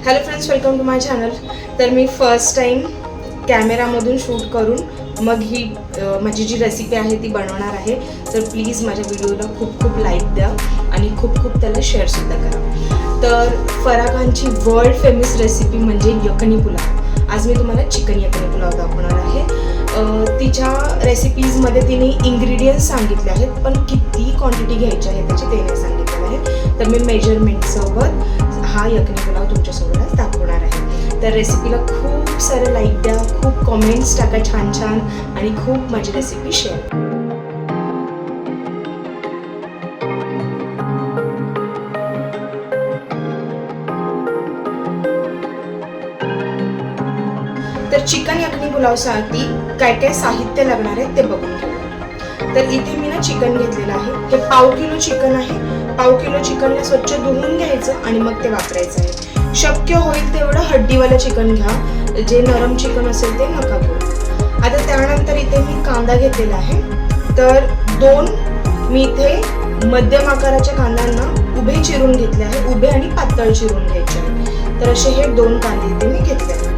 Hello friends, welcome to my channel. तर मी first time कॅमेरामधून शूट करून मग ही माझी जी रेसिपी आहे ती बनवणार आहे. तर प्लीज माझ्या व्हिडिओला खूप खूप लाईक द्या आणि खूप खूप त्याला शेअरसुद्धा करा. तर फराह खानची वर्ल्ड फेमस रेसिपी म्हणजे यखनी पुलाव. आज मी तुम्हाला चिकन यखनी पुलाव दाखवणार आहे. तिच्या रेसिपीजमध्ये तिने इन्ग्रेडियंट्स सांगितले आहेत, पण किती क्वांटिटी घ्यायची आहे त्याची ते नाही सांगितलेलं आहे. तर मी मेजरमेंटसोबत हा यखनी पुलाव तुमच्यासोबत दाखवणार आहे. तर रेसिपीला खूप सारं लाईक द्या, खूप कमेंट्स टाका छान छान आणि खूप माझी रेसिपी शेअर. तर चिकन यखनी पुलावसाठी काय काय साहित्य लागणार आहे ते बघून घेऊया. तर इथे मी ना चिकन घेतलेलं आहे. हे 1/2 किलो चिकन आहे. 1/2 किलो चिकनला स्वच्छ धुवून घ्यायचं आणि मग ते वापरायचं आहे. शक्य होईल तेवढं हड्डीवालं चिकन घ्या, जे नरम चिकन असेल ते नका घेऊ. आता त्यानंतर इथे मी कांदा घेतलेला आहे. तर 2 मी इथे मध्यम आकाराच्या कांद्यांना उभे चिरून घेतले आहे. उभे आणि पातळ चिरून घ्यायचे आहे. तर असे हे 2 कांदे इथे मी घेतले आहे.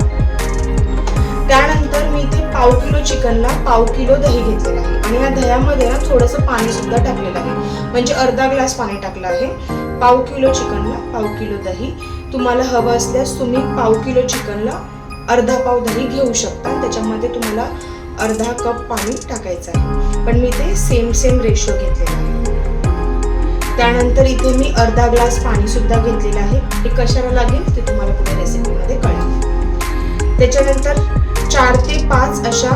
त्यानंतर मी इथे 1/2 किलो चिकनला 1/2 किलो दही घेतलेलं आहे आणि या दह्यामध्ये ना थोडंसं पाणी सुद्धा टाकलेलं आहे, म्हणजे अर्धा ग्लास पाणी टाकलं आहे. 1/2 किलो चिकनला 1/2 किलो दही. तुम्हाला हवं असल्यास तुम्ही 1/2 किलो चिकनला अर्धा पाव दही घेऊ शकता. त्याच्यामध्ये तुम्हाला अर्धा कप पाणी टाकायचं आहे, पण मी ते सेम रेशो घेतलेला आहे. त्यानंतर इथे मी अर्धा ग्लास पाणी सुद्धा घेतलेलं आहे. हे कशाला लागेल ते तुम्हाला पुढे रेसिपीमध्ये कळेल. त्याच्यानंतर 4 ते 5 अशा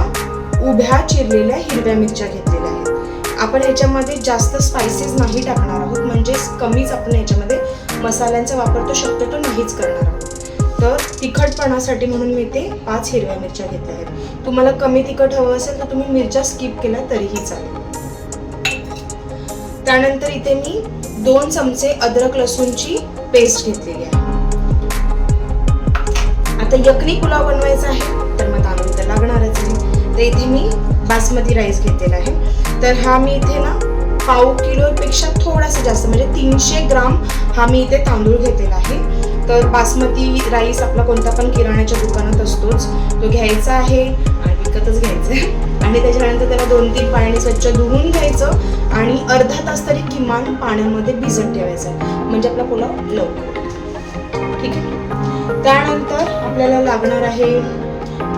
उभ्या चिरलेल्या हिरव्या मिरच्या घेतलेल्या आहेत. आपण याच्यामध्ये जास्त स्पायसेस नाही टाकणार आहोत, म्हणजे कमीच आपण याच्यामध्ये मसाल्यांचा वापर तो शक्यतो नाहीच करणार आहोत. तर तिखटपणासाठी म्हणून मी ते 5 हिरव्या मिरच्या घेतल्या आहेत. तुम्हाला कमी तिखट हवं असेल तर तुम्ही मिरच्या स्किप केल्या तरीही चालेल. त्यानंतर इथे मी 2 चमचे अद्रक लसूणची पेस्ट घेतलेली आहे. आता यखनी पुलाव बनवायचा आहे तर मग तांदूळ तर लागणारच आहे. तर इथे मी बासमती राईस घेतलेला आहे. तर हा मी इथे ना 1/2 किलोपेक्षा थोडासा जास्त, म्हणजे 300 ग्राम हा मी इथे तांदूळ घेतलेला आहे. तर बासमती राईस आपला कोणता पण किराण्याच्या दुकानात असतोच, तो घ्यायचा आहे आणि विकतच घ्यायचा आहे. आणि त्याच्यानंतर त्याला 2-3 पाण्याने स्वच्छ धुवून घ्यायचं आणि अर्धा तास तरी किमान पाण्यामध्ये भिजत ठेवायचं, म्हणजे आपला पुलाव लवकर. ठीक आहे. त्यानंतर आपल्याला लागणार आहे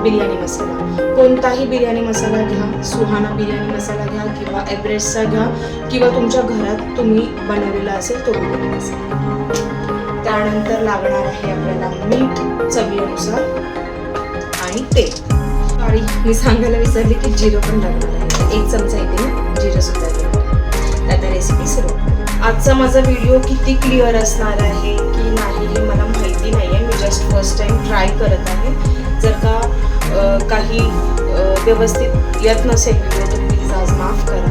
बिर्याणी मसाला. कोणताही बिर्याणी मसाला घ्या, सुहाना बिर्याणी मसाला घ्या किंवा एव्हरेस्टचा घ्या किंवा तुमच्या घरात तुम्ही बनवलेला असेल तो बिर्याणी मसाला. त्यानंतर लागणार आहे आपल्याला मीठ चवीनुसार आणि तेल. सॉरी, मी सांगायला विसरले की जिरं पण लागणार आहे. 1 चमचा इथे जिरं सुद्धा घेणार. आता रेसिपी सुरू. आजचा माझा व्हिडिओ किती क्लिअर असणार आहे की नाही हे मला माहिती नाही आहे. मी जस्ट फर्स्ट टाइम ट्राय करत आहे. जर का काही व्यवस्थित येत नसेल व्हिडिओ तर प्लीज आज माफ करा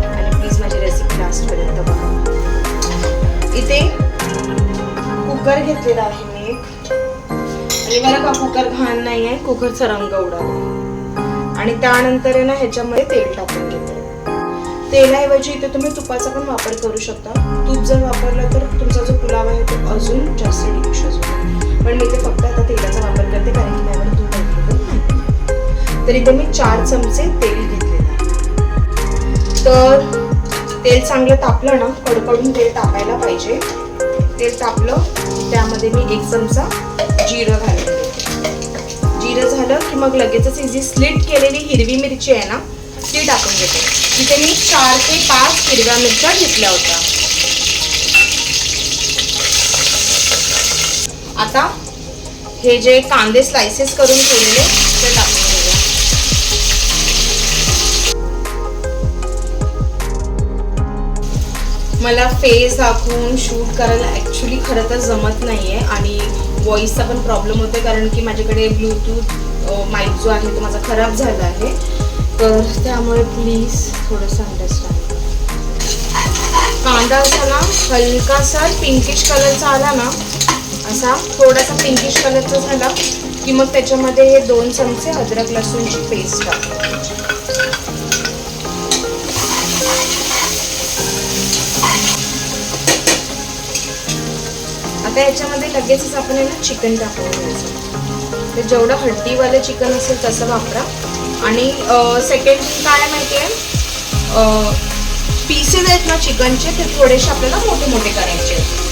आणि प्लीज माझी रेसिपी लास्टपर्यंत बघा. इथे कुकर घेतलेला आहे मी एक, आणि मला का कुकर घाण नाही आहे, कुकरचा रंग उडाला. आणि त्यानंतर आहे ना ह्याच्यामध्ये तेल टाकून घेते. तेलाऐवजी इथे तुम्ही तुपाचा पण वापर करू शकता. तूप जर वापरलं तर तुमचा जो पुलाव आहे तो अजून जास्त डिलिशियस होतो, पण मी इथे फक्त आता तेलाचा वापर करते कारण की माझ्याकडे तूप अवेलेबल नाही. तर इथे मी 4 चमचे तेल घेतलेलं आहे. तर तेल चांगलं तापलं ना, कडकडून तेल तापायला पाहिजे. तेल तापलं त्यामध्ये मी 1 चमचा जिरं घालते. जिरं झालं की मग लगेचच ही जी स्लिट केलेली हिरवी मिरची आहे ना ती टाकून घेते. इथे मी 4 ते 5 हिरव्या मिरच्या घेतल्या होत्या. आता हे जे कांदे स्लाइसेस करून ठेवलेले ते टाकून घेऊया. मला फेस दाखवून शूट करायला ॲक्च्युली खरं तर जमत नाही आहे आणि व्हॉईसचा पण प्रॉब्लेम होतो कारण की माझ्याकडे ब्लूटूथ माईक जो आहे तो माझा खराब झाला आहे. तर त्यामुळे प्लीज थोडंसं अंडरस्टँड. कांदा असा ना हलकासा पिंकिश कलरचा आला ना, असा थोडासा पिंकिश कलरचा झाला की मग त्याच्यामध्ये हे 2 चमचे अद्रक लसूणची पेस्ट टाकायची. आता याच्यामध्ये लगेचच आपण आहे ना चिकन टाकून घ्यायचं. तर जेवढं हड्डीवालं चिकन असेल तसं वापरा. आणि सेकंड काय माहिती आहे, पीसेस आहेत ना चिकनचे ते थोडेसे आपल्याला मोठे मोठे करायचे आहेत.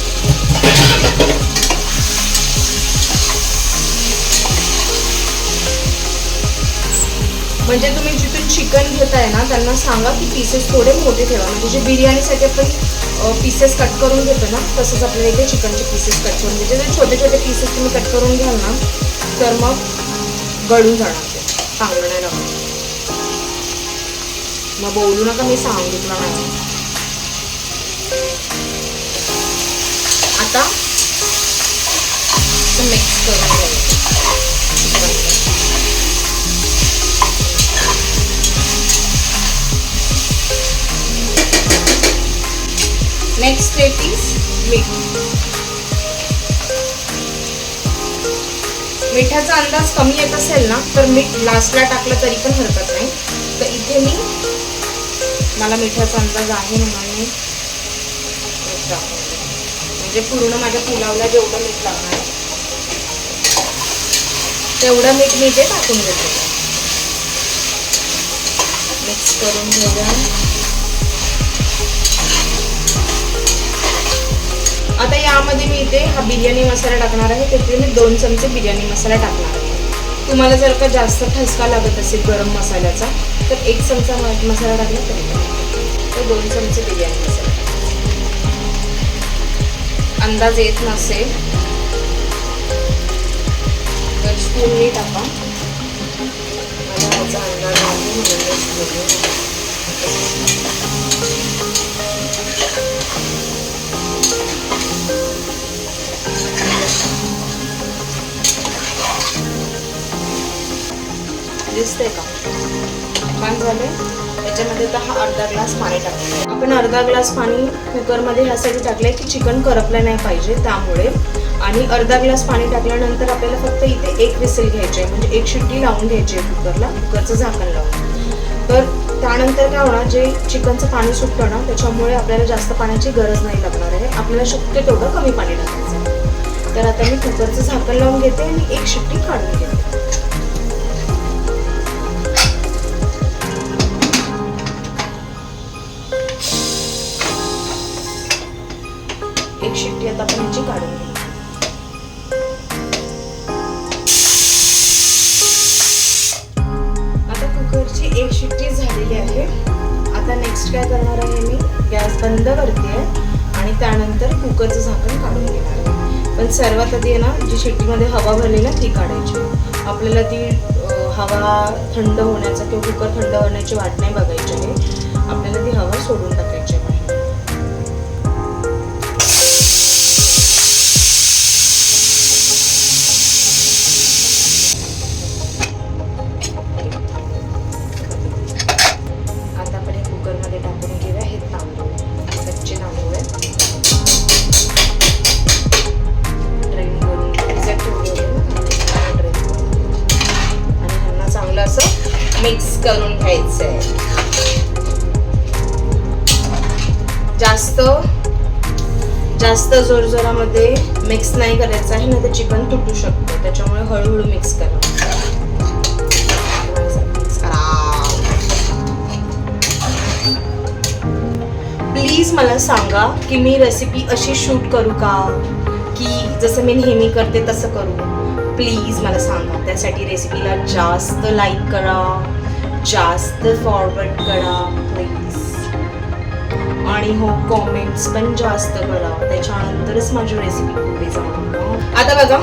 म्हणजे तुम्ही जिथून चिकन घेताय ना त्यांना सांगा की पीसेस थोडे मोठे ठेवा. म्हणजे जे बिर्याणीसाठी आपण पीसेस कट करून घेतो ना तसंच आपल्याला इथे चिकनचे पीसेस कट करून घ्यायचे. जर छोटे छोटे पीसेस तुम्ही कट करून घ्याल ना तर मग गळून जाणार ते, चांगलं नाही लागणार. मग बोलू नका, मी सांगितलं नाही. आता मिक्स करून घ्यायचं. नेक्स्ट स्टेप इज मीठ. मिठाचा अंदाज कमी येत असेल ना तर मीठ लास्टला टाकलं तरी पण हरकत नाही. तर इथे मला मिठाचा अंदाज आहे म्हणून मी म्हणजे पूर्ण माझ्या पुलावला जेवढं मीठ लागणार तेवढं मीठ मी इथे टाकून घेते. मिक्स करून घेऊया. आता यामध्ये मी इथे हा बिर्याणी मसाला टाकणार आहे. तिथे मी 2 चमचे बिर्याणी मसाला टाकणार आहे. तुम्हाला जर का जास्त ठसका लागत असेल गरम मसाल्याचा तर 1 चमचा मसाला टाकला तरी 2 चमचे बिर्याणी मसाला. अंदाज येत नसेल तर स्पूनने टाका. मला याचा अंदाज आहे म्हणून दिसतंय का? छान झाले. त्याच्यामध्ये तर हा अर्धा ग्लास पाणी टाकलं. आपण अर्धा ग्लास पाणी कुकरमध्ये ह्यासाठी टाकलंय की चिकन करपलं नाही पाहिजे त्यामुळे. आणि अर्धा ग्लास पाणी टाकल्यानंतर आपल्याला फक्त इथे 1 विसल घ्यायची आहे, म्हणजे 1 शिट्टी लावून घ्यायची आहे कुकरला, कुकरचं झाकण लावून. तर त्यानंतर काय होणार, जे चिकनचं पाणी सुटतं ना त्याच्यामुळे आपल्याला जास्त पाण्याची गरज नाही लागणार आहे. आपल्याला शक्य तेवढं कमी पाणी टाकायचं. तर आता मी कुकरचं झाकण लावून घेते आणि 1 शिट्टी काढून घेते. शिट्टी आता आपण ह्याची काढून घेऊ. आता कुकरची 1 शिट्टी झालेली आहे. आता नेक्स्ट काय करणार आहे, मी गॅस बंद करते आणि त्यानंतर कुकरचं झाकण काढून घेणार आहे. पण सर्वात आधी आहे ना जी शिट्टीमध्ये हवा भरली ना ती काढायची. आपल्याला ती हवा थंड होण्याचा किंवा कुकर थंड होण्याची वाट नाही बघायची आहे. आपल्याला ती हवा सोडून टाकायची आहे. मिक्स करून घ्यायचंय. जास्त जोरजोरामध्ये मिक्स नाही करायचं आहे ना तर चिकन तुटू शकतं. त्याच्यामुळे हळूहळू मिक्स करा. प्लीज मला सांगा की मी रेसिपी अशी शूट करू का की जसं मी नेहमी करते तसं करू. प्लीज मला सांगा. त्यासाठी रेसिपीला जास्त लाईक करा, जास्त फॉरवर्ड करा प्लीज. आणि हो कॉमेंट्स पण जास्त करा. त्याच्यानंतरच माझी रेसिपी पुढे जाणार. आता बघा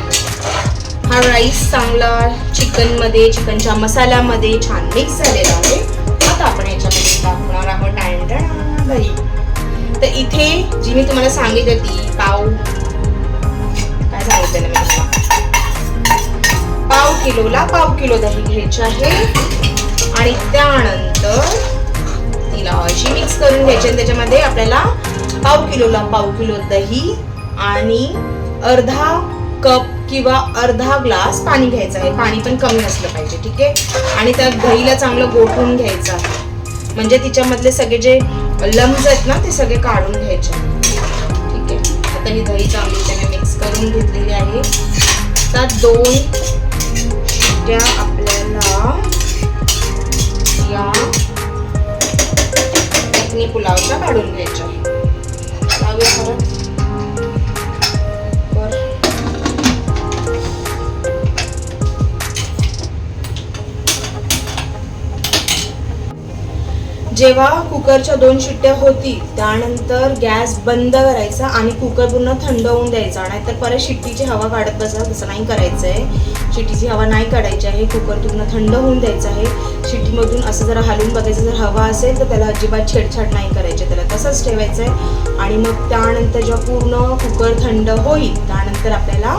हा राईस चांगला चिकनच्या मसाल्यामध्ये छान मिक्स झालेला आहे. आता आपण याच्यामध्ये टाकणार आहोत दही. तर इथे जी मी तुम्हाला सांगितली ती काय सांगितलं ना मी, पाव किलो दही घ्यायची आहे. आणि त्यानंतर तिला अशी मिक्स करून घ्यायची. आणि त्याच्यामध्ये आपल्याला पाव किलो दही आणि अर्धा कप किंवा अर्धा ग्लास पाणी घ्यायचं आहे. पाणी पण कमी असलं पाहिजे, ठीक आहे. आणि त्या दहीला चांगलं गोठवून घ्यायचं आहे. म्हणजे तिच्यामधले सगळे जे लम्स आहेत ना ते सगळे काढून घ्यायचे, ठीक आहे. आता ही दही चांगली त्याने मिक्स मिक्स करून घेतलेली आहे. तर 2 शिट्ट्या आपल्याला या यखनी पुलावच्या काढून घ्यायच्या. लावूया परत. जेव्हा कुकरच्या 2 शिट्ट्या होतील त्यानंतर गॅस बंद करायचा आणि कुकर पूर्ण थंड होऊन द्यायचा. नाहीतर परत शिट्टीची हवा काढत बसा, तसं नाही करायचं आहे. शिट्टीची हवा नाही काढायची आहे. कुकर पूर्ण थंड होऊन द्यायचं आहे. शिट्टीमधून असं जरा हलवून बघायचं, जर हवा असेल तर त्याला अजिबात छेडछाड नाही करायची, त्याला तसंच ठेवायचं आहे. आणि मग त्यानंतर जेव्हा पूर्ण कुकर थंड होईल त्यानंतर आपल्याला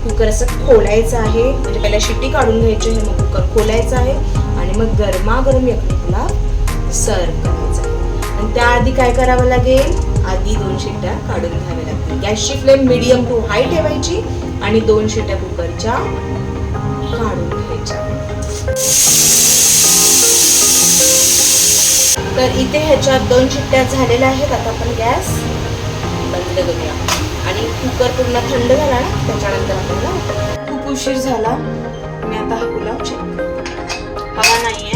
कुकर असं खोलायचं आहे. म्हणजे पहिला शिट्टी काढून घ्यायची आहे, मग कुकर खोलायचं आहे आणि मग गरमागरम यखनी पुलाव सर्व करायचा. आणि त्याआधी काय करावं लागेल, आधी 2 शिट्ट्या काढून घ्याव्या लागतील. गॅसची फ्लेम मीडियम टू हाय ठेवायची आणि 2 शिट्ट्या कुकरच्या काढून घ्यायच्या. तर इथे ह्याच्यात 2 शिट्ट्या झालेल्या आहेत. आता आपण गॅस बंद करूया आणि कुकर पूर्ण थंड झाला ना त्याच्यानंतर आपल्याला. खूप उशीर झाला. मी आता हा पुलाव चेक करते. हवा नाहीये.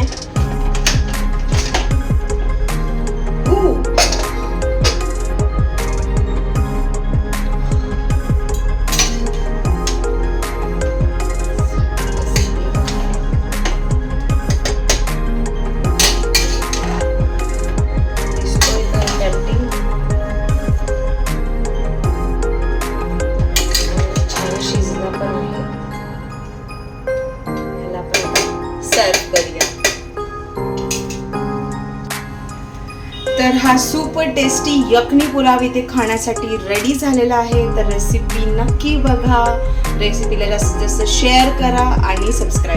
तर हा सुपर टेस्टी यखनी पुलाव इथे खाण्यासाठी रेडी झालेला आहे. तर रेसिपी नक्की बघा. रेसिपीला जास्तीत जास्त शेअर करा आणि सबस्क्राईब